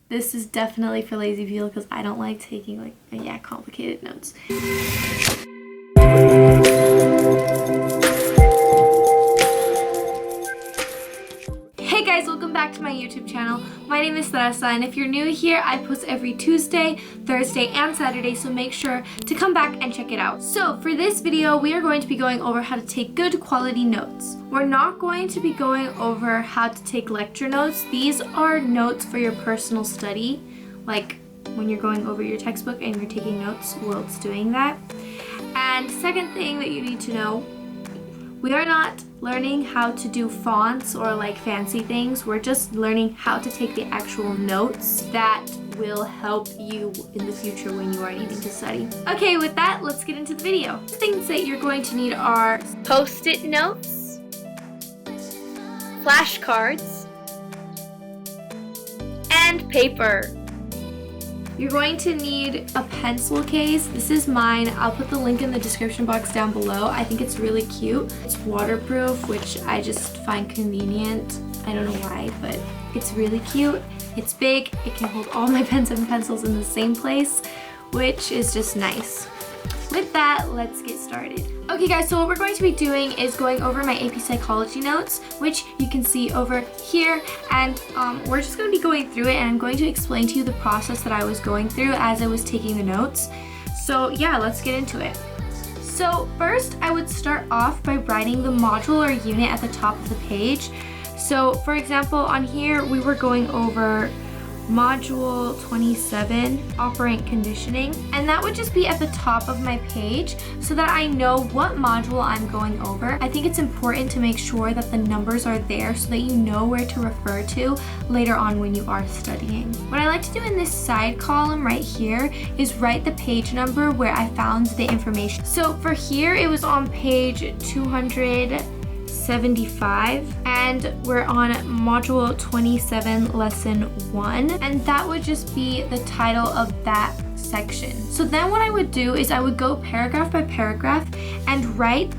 this is definitely for lazy people because I don't like taking like, complicated notes. Hey guys, welcome back to my YouTube channel. My name is Teresa, and if you're new here, I post every Tuesday, Thursday, and Saturday, so make sure to come back and check it out. So for this video, we are going to be going over how to take good quality notes. We're not going to be going over how to take lecture notes. These are notes for your personal study, like when you're going over your textbook and you're taking notes whilst doing that. And second thing that you need to know, we are not learning how to do fonts or like fancy things. We're just learning how to take the actual notes that will help you in the future when you are needing to study. Okay, with that, let's get into the video. Things that you're going to need are Post-it notes, flashcards, and paper. You're going to need a pencil case. This is mine. I'll put the link in the description box down below. I think it's really cute. It's waterproof, which I just find convenient. I don't know why, but it's really cute. It's big. It can hold all my pens and pencils in the same place, which is just nice. With that, let's get started. Okay guys, so what we're going to be doing is going over my AP Psychology notes, which you can see over here, and we're just going to be going through it, and I'm going to explain to you the process that I was going through as I was taking the notes. So yeah, let's get into it. So first, I would start off by writing the module or unit at the top of the page. So for example, on here, we were going over Module 27, Operant Conditioning, and that would just be at the top of my page so that I know what module I'm going over. I think it's important to make sure that the numbers are there so that you know where to refer to later on when you are studying. What I like to do in this side column right here is write the page number where I found the information. So for here, it was on page 275, and we're on module 27, lesson 1, and that would just be the title of that section. So then what I would do is I would go paragraph by paragraph and write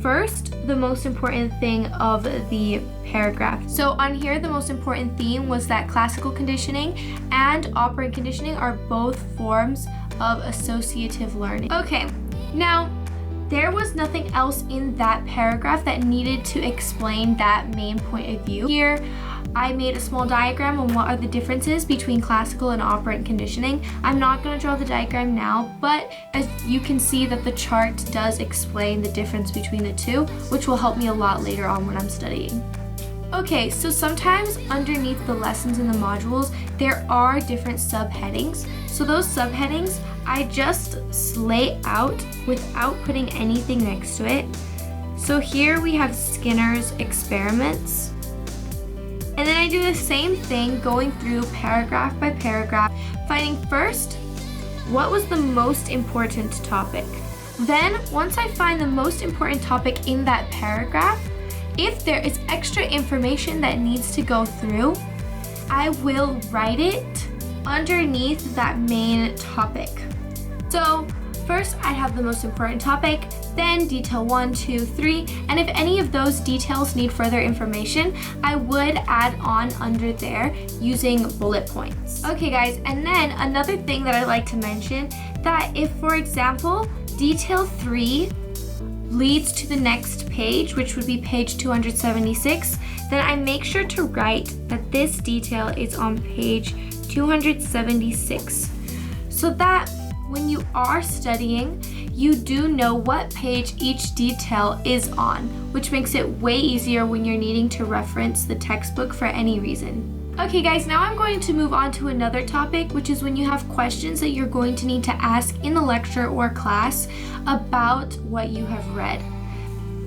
first the most important thing of the paragraph. So on here, the most important theme was that classical conditioning and operant conditioning are both forms of associative learning. Okay, now there was nothing else in that paragraph that needed to explain that main point of view. Here, I made a small diagram on what are the differences between classical and operant conditioning. I'm not going to draw the diagram now, but as you can see that the chart does explain the difference between the two, which will help me a lot later on when I'm studying. Okay, so sometimes underneath the lessons in the modules, there are different subheadings. So those subheadings, I just slate out without putting anything next to it. So here we have Skinner's experiments. And then I do the same thing going through paragraph by paragraph, finding first what was the most important topic. Then once I find the most important topic in that paragraph, if there is extra information that needs to go through, I will write it underneath that main topic. So first I have the most important topic, then detail 1, 2, 3, and if any of those details need further information, I would add on under there using bullet points. Okay guys, and then another thing that I like to mention, that if for example, detail 3 leads to the next page, which would be page 276, then I make sure to write that this detail is on page 276, so that when you are studying, you do know what page each detail is on, which makes it way easier when you're needing to reference the textbook for any reason. Okay guys, now I'm going to move on to another topic, which is when you have questions that you're going to need to ask in the lecture or class about what you have read.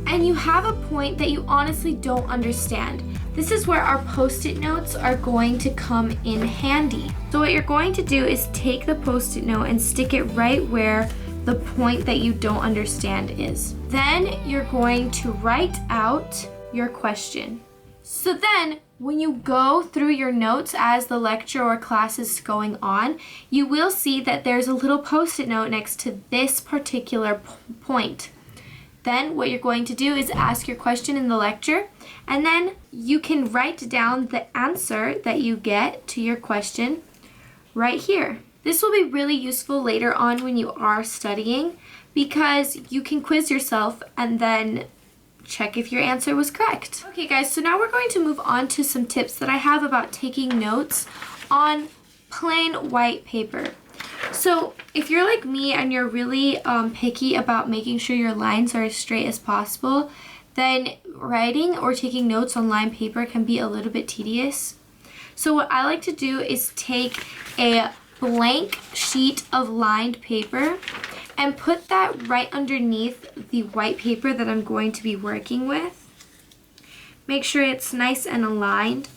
And you have a point that you honestly don't understand. This is where our Post-it notes are going to come in handy. So what you're going to do is take the Post-it note and stick it right where the point that you don't understand is. Then you're going to write out your question. So then, when you go through your notes as the lecture or class is going on, you will see that there's a little Post-it note next to this particular point. Then what you're going to do is ask your question in the lecture, and then you can write down the answer that you get to your question right here. This will be really useful later on when you are studying because you can quiz yourself and then check if your answer was correct. Okay guys, so now we're going to move on to some tips that I have about taking notes on plain white paper. So if you're like me and you're really picky about making sure your lines are as straight as possible, then writing or taking notes on lined paper can be a little bit tedious. So what I like to do is take a blank sheet of lined paper and put that right underneath the white paper that I'm going to be working with. Make sure it's nice and aligned.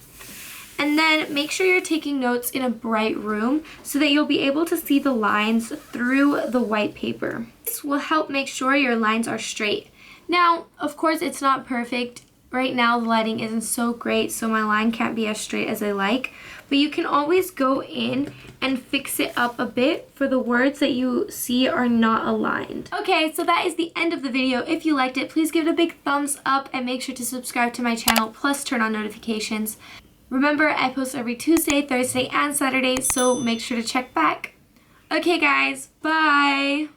And then make sure you're taking notes in a bright room so that you'll be able to see the lines through the white paper. This will help make sure your lines are straight. Now, of course, it's not perfect. Right now, the lighting isn't so great, so my line can't be as straight as I like. But you can always go in and fix it up a bit for the words that you see are not aligned. Okay, so that is the end of the video. If you liked it, please give it a big thumbs up and make sure to subscribe to my channel, plus turn on notifications. Remember, I post every Tuesday, Thursday, and Saturday, so make sure to check back. Okay guys, bye!